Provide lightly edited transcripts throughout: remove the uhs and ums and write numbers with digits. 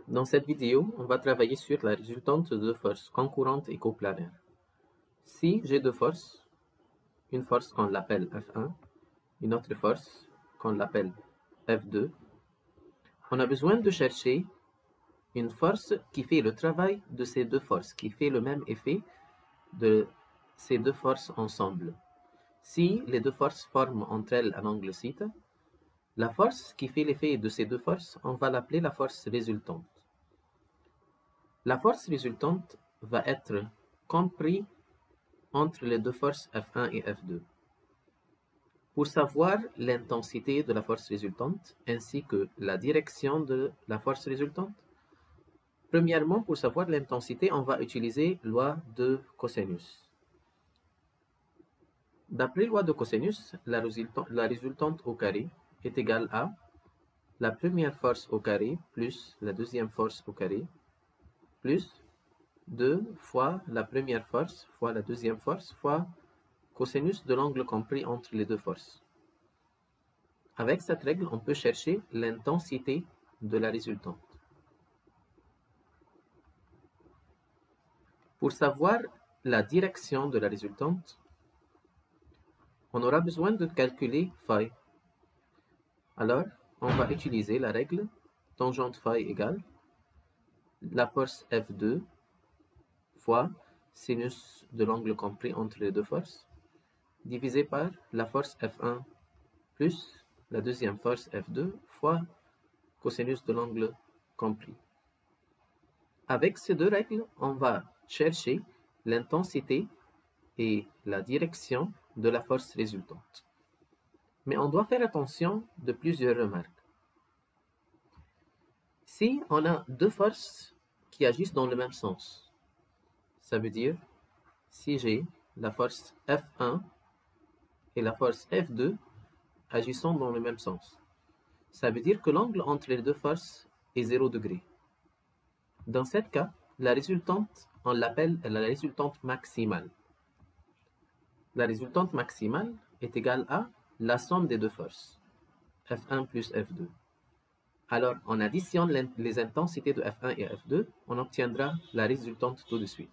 Dans cette vidéo, on va travailler sur la résultante de forces concurrentes et coplanaires. Si j'ai deux forces, une force qu'on l'appelle F1, une autre force qu'on l'appelle F2, on a besoin de chercher une force qui fait le travail de ces deux forces, qui fait le même effet de ces deux forces ensemble. Si les deux forces forment entre elles un angle θ, la force qui fait l'effet de ces deux forces, on va l'appeler la force résultante. La force résultante va être comprise entre les deux forces F1 et F2. Pour savoir l'intensité de la force résultante ainsi que la direction de la force résultante, premièrement, pour savoir l'intensité, on va utiliser loi de cosinus. D'après loi de cosinus, la résultante au carré est égale à la première force au carré plus la deuxième force au carré plus 2 fois la première force fois la deuxième force fois cosinus de l'angle compris entre les deux forces. Avec cette règle, on peut chercher l'intensité de la résultante. Pour savoir la direction de la résultante, on aura besoin de calculer phi. Alors, on va utiliser la règle tangente phi égale la force F2 fois sinus de l'angle compris entre les deux forces, divisé par la force F1 plus la deuxième force F2 fois cosinus de l'angle compris. Avec ces deux règles, on va chercher l'intensité et la direction de la force résultante. Mais on doit faire attention de plusieurs remarques. Si on a deux forces qui agissent dans le même sens, ça veut dire si j'ai la force F1 et la force F2 agissant dans le même sens, ça veut dire que l'angle entre les deux forces est 0 degré. Dans ce cas, la résultante, on l'appelle la résultante maximale. La résultante maximale est égale à la somme des deux forces, F1 plus F2. Alors, on additionne les intensités de F1 et F2, on obtiendra la résultante tout de suite.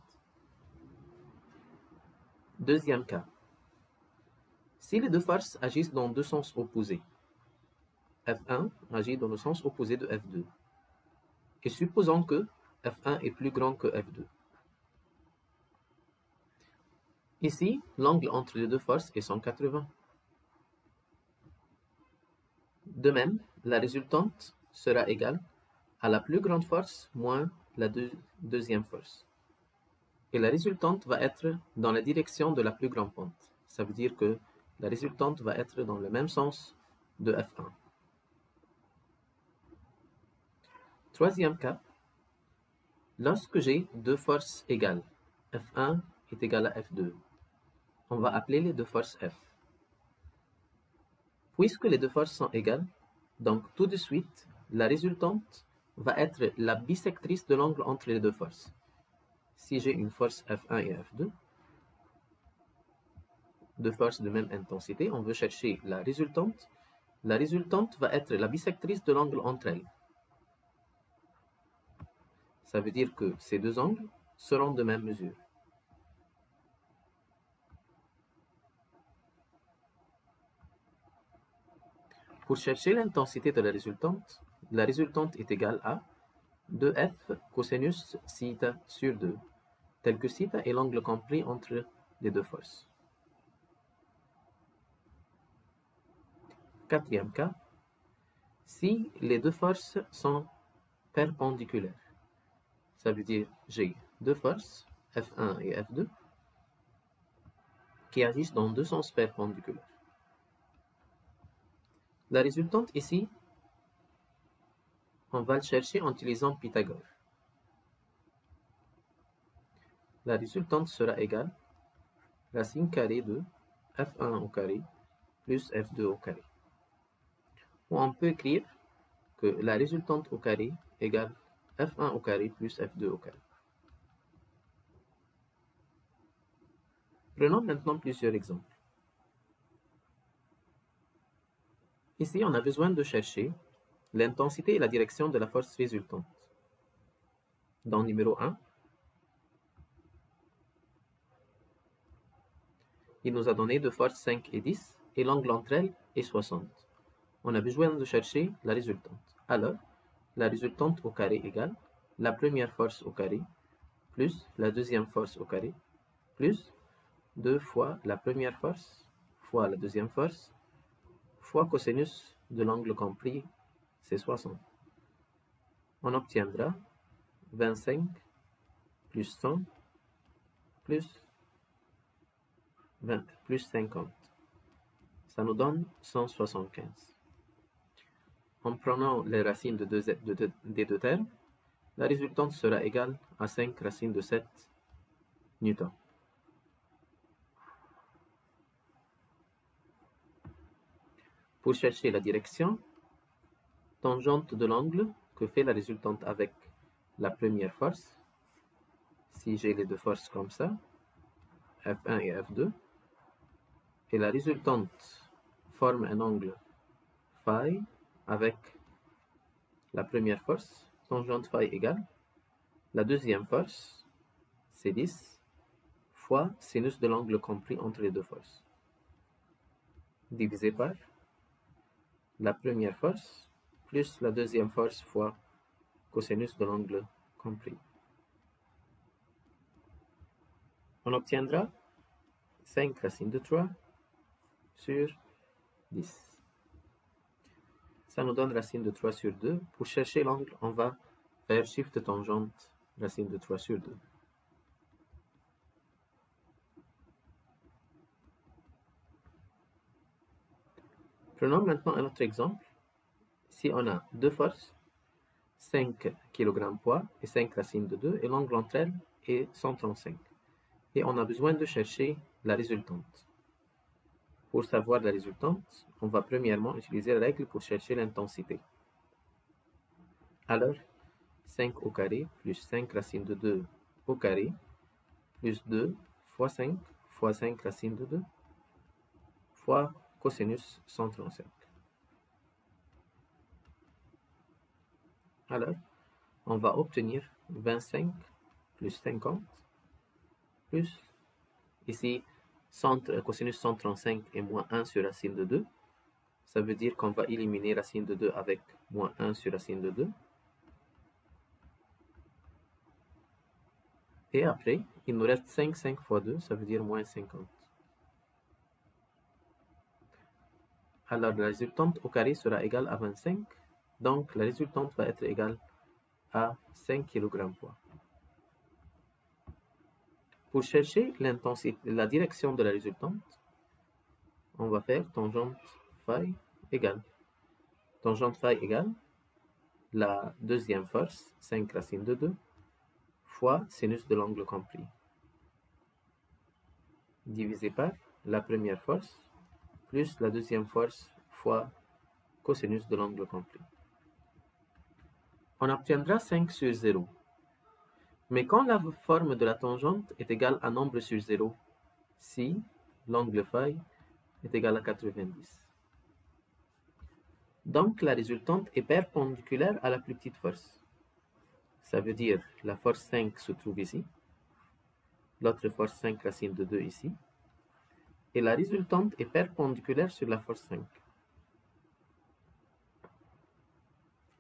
Deuxième cas. Si les deux forces agissent dans deux sens opposés, F1 agit dans le sens opposé de F2, et supposons que F1 est plus grand que F2. Ici, l'angle entre les deux forces est 180. De même, la résultante sera égale à la plus grande force moins la deuxième force. Et la résultante va être dans la direction de la plus grande pente. Ça veut dire que la résultante va être dans le même sens de F1. Troisième cas, lorsque j'ai deux forces égales, F1 est égal à F2, on va appeler les deux forces F. Puisque les deux forces sont égales, donc tout de suite, la résultante va être la bisectrice de l'angle entre les deux forces. Si j'ai une force F1 et F2, deux forces de même intensité, on veut chercher la résultante. La résultante va être la bisectrice de l'angle entre elles. Ça veut dire que ces deux angles seront de même mesure. Pour chercher l'intensité de la résultante est égale à 2f cosinus θ sur 2, tel que θ est l'angle compris entre les deux forces. Quatrième cas, si les deux forces sont perpendiculaires, ça veut dire j'ai deux forces, F1 et F2, qui agissent dans deux sens perpendiculaires. La résultante ici, on va le chercher en utilisant Pythagore. La résultante sera égale à racine carrée de F1 au carré plus F2 au carré. Ou on peut écrire que la résultante au carré égale F1 au carré plus F2 au carré. Prenons maintenant plusieurs exemples. Ici, on a besoin de chercher l'intensité et la direction de la force résultante. Dans numéro 1, il nous a donné deux forces 5 et 10 et l'angle entre elles est 60. On a besoin de chercher la résultante. Alors, la résultante au carré égale la première force au carré plus la deuxième force au carré plus 2 fois la première force fois la deuxième force fois cosinus de l'angle compris, c'est 60. On obtiendra 25 plus 100 plus 50. Ça nous donne 175. En prenant les racines des deux termes, la résultante sera égale à 5 racines de 7 newtons. Pour chercher la direction, tangente de l'angle que fait la résultante avec la première force, si j'ai les deux forces comme ça, F1 et F2, et la résultante forme un angle phi avec la première force, tangente phi égale la deuxième force, c'est 10, fois sinus de l'angle compris entre les deux forces, divisé par la première force plus la deuxième force fois cosinus de l'angle compris. On obtiendra 5 racines de 3 sur 10. Ça nous donne racine de 3 sur 2. Pour chercher l'angle, on va faire shift tangente racine de 3 sur 2. Prenons maintenant un autre exemple. Si on a deux forces, 5 kg poids et 5 racines de 2, et l'angle entre elles est 135. Et on a besoin de chercher la résultante. Pour savoir la résultante, on va premièrement utiliser la règle pour chercher l'intensité. Alors, 5 au carré plus 5 racines de 2 au carré plus 2 fois 5 racines de 2 fois cosinus 135. Alors, on va obtenir 25 plus 50 plus, ici, cosinus 135 est moins 1 sur racine de 2. Ça veut dire qu'on va éliminer racine de 2 avec moins 1 sur racine de 2. Et après, il nous reste 5 fois 2, ça veut dire moins 50. Alors, la résultante au carré sera égale à 25. Donc, la résultante va être égale à 5 kg poids. Pour chercher l'intensité, la direction de la résultante, on va faire tangente phi égale. Tangente phi égale la deuxième force, 5 racines de 2, fois sinus de l'angle compris, divisé par la première force, plus la deuxième force fois cosinus de l'angle compris. On obtiendra 5 sur 0. Mais quand la forme de la tangente est égale à nombre sur 0, si l'angle phi est égal à 90. Donc la résultante est perpendiculaire à la plus petite force. Ça veut dire la force 5 se trouve ici, l'autre force 5 racine de 2 ici, et la résultante est perpendiculaire sur la force 5.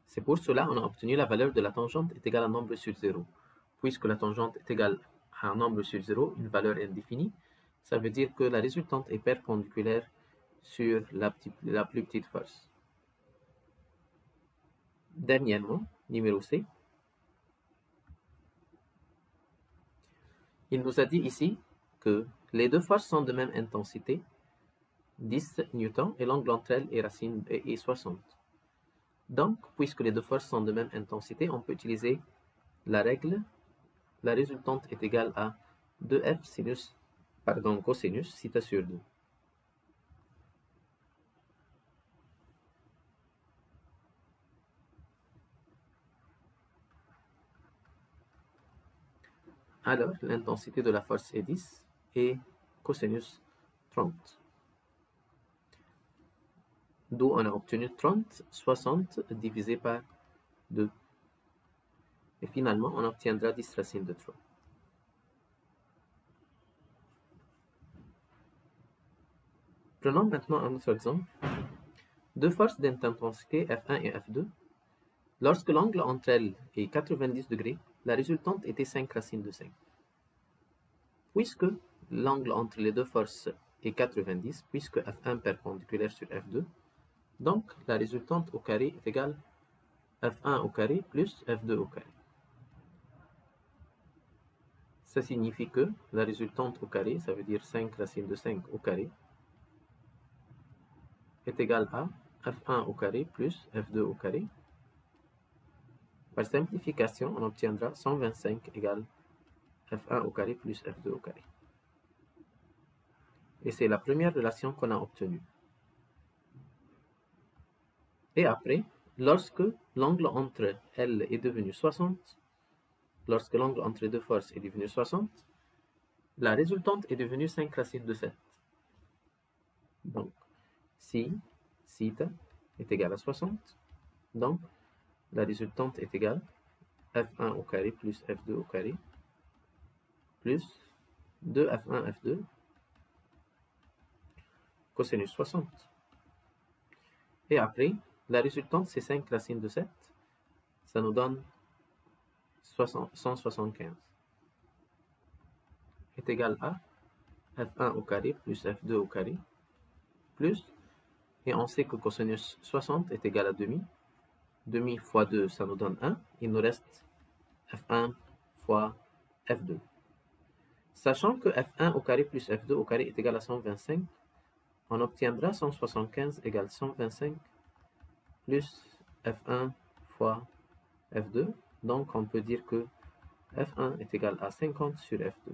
C'est pour cela qu'on a obtenu la valeur de la tangente est égale à un nombre sur 0. Puisque la tangente est égale à un nombre sur 0, une valeur indéfinie, ça veut dire que la résultante est perpendiculaire sur la plus petite force. Dernièrement, numéro C, il nous a dit ici que les deux forces sont de même intensité, 10 newtons, et l'angle entre elles est 60. Donc, puisque les deux forces sont de même intensité, on peut utiliser la règle. La résultante est égale à 2f cosinus θ sur 2. Alors, l'intensité de la force est 10 et cosinus 30. D'où on a obtenu 30, 60 divisé par 2. Et finalement, on obtiendra 10 racines de 3. Prenons maintenant un autre exemple. Deux forces d'intensité F1 et F2. Lorsque l'angle entre elles est 90 degrés, la résultante était 5 racines de 5. Puisque l'angle entre les deux forces est 90, puisque F1 perpendiculaire sur F2, donc la résultante au carré est égale F1 au carré plus F2 au carré. Ça signifie que la résultante au carré, ça veut dire 5 racines de 5 au carré, est égale à F1 au carré plus F2 au carré. Par simplification, on obtiendra 125 égale F1 au carré plus F2 au carré. Et c'est la première relation qu'on a obtenue. Et après, lorsque l'angle entre elles est devenu 60, lorsque l'angle entre les deux forces est devenu 60, la résultante est devenue 5 racines de 7. Donc, si θ est égal à 60, donc la résultante est égale F1 au carré plus F2 au carré plus 2F1 F2 cosinus 60. Et après, la résultante, c'est 5 racines de 7. Ça nous donne 175. Est égal à F1 au carré plus F2 au carré plus, et on sait que cosinus 60 est égal à demi. Demi fois 2, ça nous donne 1. Il nous reste F1 fois F2. Sachant que F1 au carré plus F2 au carré est égal à 125, on obtiendra 175 égale 125 plus F1 fois F2. Donc, on peut dire que F1 est égal à 50 sur F2.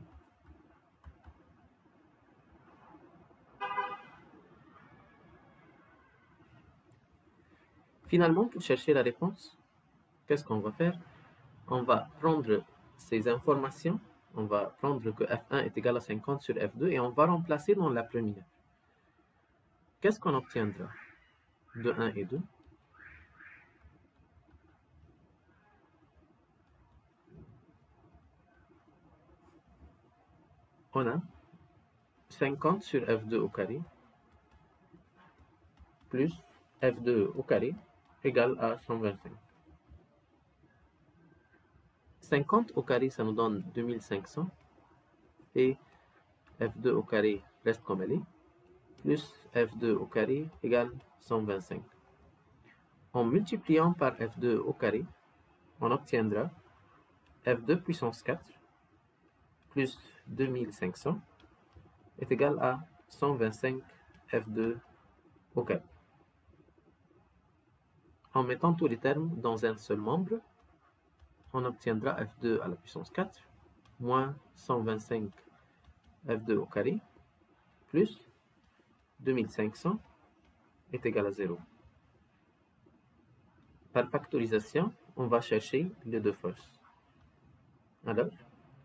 Finalement, pour chercher la réponse, qu'est-ce qu'on va faire? On va prendre ces informations, on va prendre que F1 est égal à 50 sur F2 et on va remplacer dans la première. Qu'est-ce qu'on obtiendra de 1 et 2? On a 50 sur F2 au carré plus F2 au carré égale à 125. 50 au carré, ça nous donne 2500 et F2 au carré reste comme elle est, plus F2 au carré égale 125. En multipliant par F2 au carré, on obtiendra F2 puissance 4 plus 2500 est égal à 125 F2 au carré. En mettant tous les termes dans un seul membre, on obtiendra F2 à la puissance 4 moins 125 F2 au carré plus 2500 est égal à 0. Par factorisation, on va chercher les deux forces. Alors,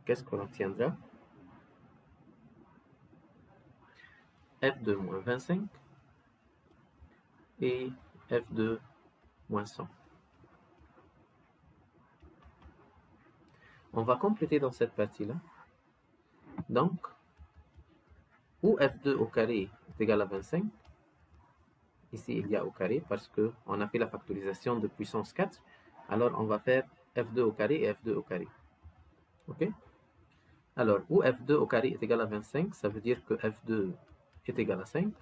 qu'est-ce qu'on obtiendra? F2 moins 25 et F2 moins 100. On va compléter dans cette partie-là. Donc, où F2 au carré est égal à 25, ici il y a au carré parce qu'on a fait la factorisation de puissance 4, alors on va faire F2 au carré et F2 au carré. Ok? Alors, où F2 au carré est égal à 25, ça veut dire que F2 est égal à 5.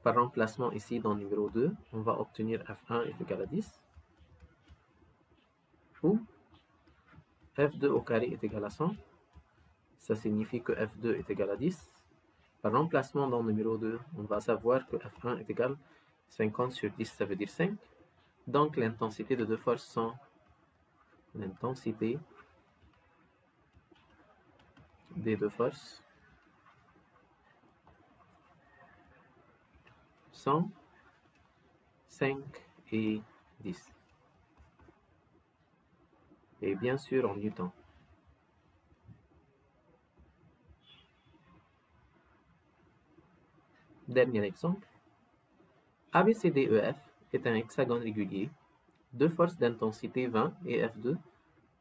Par remplacement ici dans le numéro 2, on va obtenir F1 est égal à 10. Ou F2 au carré est égal à 100. Ça signifie que F2 est égal à 10. Par remplacement dans le numéro 2, on va savoir que F1 est égal à 50 sur 10, ça veut dire 5. Donc l'intensité de deux forces sont l'intensité des deux forces sont 5 et 10. Et bien sûr en newton. Dernier exemple. ABCDEF est un hexagone régulier, deux forces d'intensité 20 et F2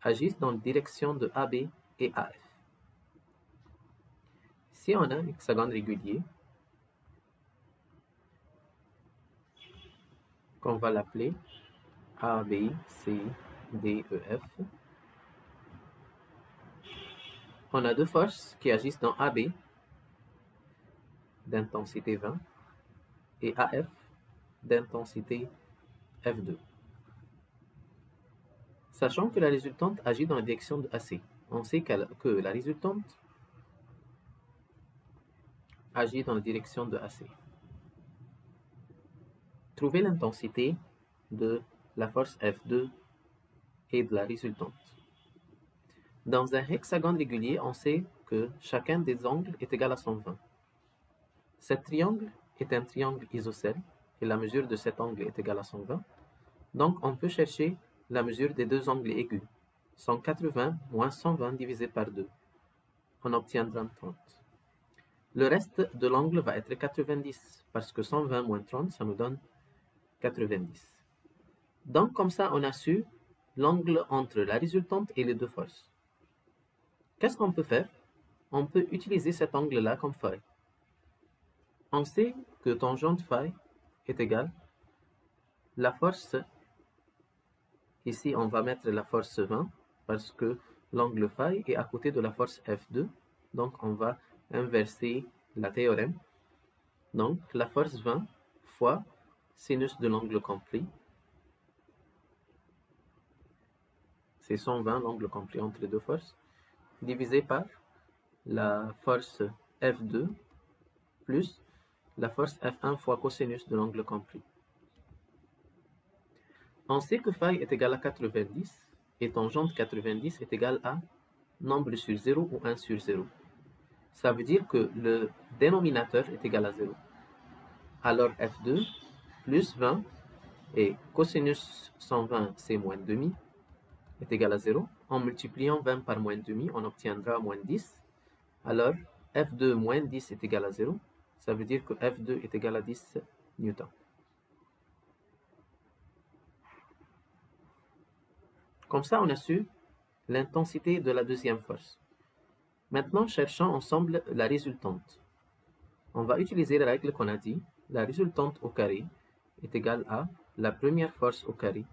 agissent dans la direction de AB et AF. Si on a un hexagone régulier, qu'on va l'appeler A, B, C, D, E, F, on a deux forces qui agissent dans AB d'intensité 20 et AF d'intensité F2. Sachant que la résultante agit dans la direction de AC, on sait que la résultante agit dans la direction de AC. Trouvez l'intensité de la force F2 et de la résultante. Dans un hexagone régulier, on sait que chacun des angles est égal à 120. Cet triangle est un triangle isocèle et la mesure de cet angle est égale à 120. Donc, on peut chercher la mesure des deux angles aigus. 180 moins 120 divisé par 2. On obtiendra 30. Le reste de l'angle va être 90 parce que 120 moins 30, ça nous donne 90. Donc, comme ça, on a su l'angle entre la résultante et les deux forces. Qu'est-ce qu'on peut faire? On peut utiliser cet angle-là comme phi. On sait que tangente phi est égale la force, ici on va mettre la force 20 parce que l'angle phi est à côté de la force F2, donc on va inverser la théorème. Donc la force 20 fois sinus de l'angle compris, c'est 120 l'angle compris entre les deux forces, divisé par la force F2 plus la force F1 fois cosinus de l'angle compris. On sait que phi est égal à 90 et tangente 90 est égal à nombre sur 0 ou 1 sur 0. Ça veut dire que le dénominateur est égal à 0. Alors F2 plus 20 et cosinus 120 c'est moins demi est égal à 0. En multipliant 20 par moins demi, on obtiendra moins 10. Alors F2 moins 10 est égal à 0. Ça veut dire que F2 est égal à 10 newtons. Comme ça, on a su l'intensité de la deuxième force. Maintenant, cherchons ensemble la résultante. On va utiliser la règle qu'on a dit. La résultante au carré est égale à la première force au carré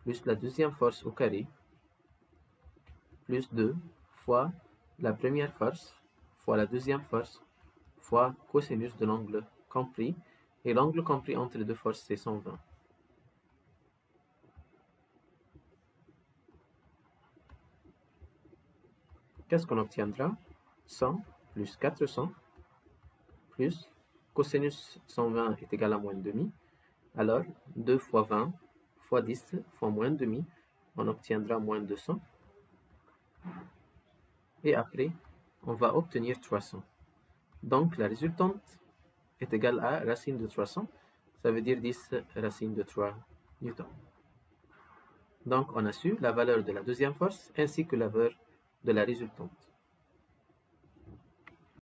plus la deuxième force au carré plus 2 fois la première force fois la deuxième force fois cosinus de l'angle compris. Et l'angle compris entre les deux forces, c'est 120. Qu'est-ce qu'on obtiendra? 100 plus 400 plus cosinus 120 est égal à moins demi. Alors, 2 fois 20 fois 10 fois moins demi, on obtiendra moins 200. Et après, on va obtenir 300. Donc, la résultante est égale à racine de 300. Ça veut dire 10 racine de 3 newtons. Donc, on a su la valeur de la deuxième force ainsi que la valeur de la résultante.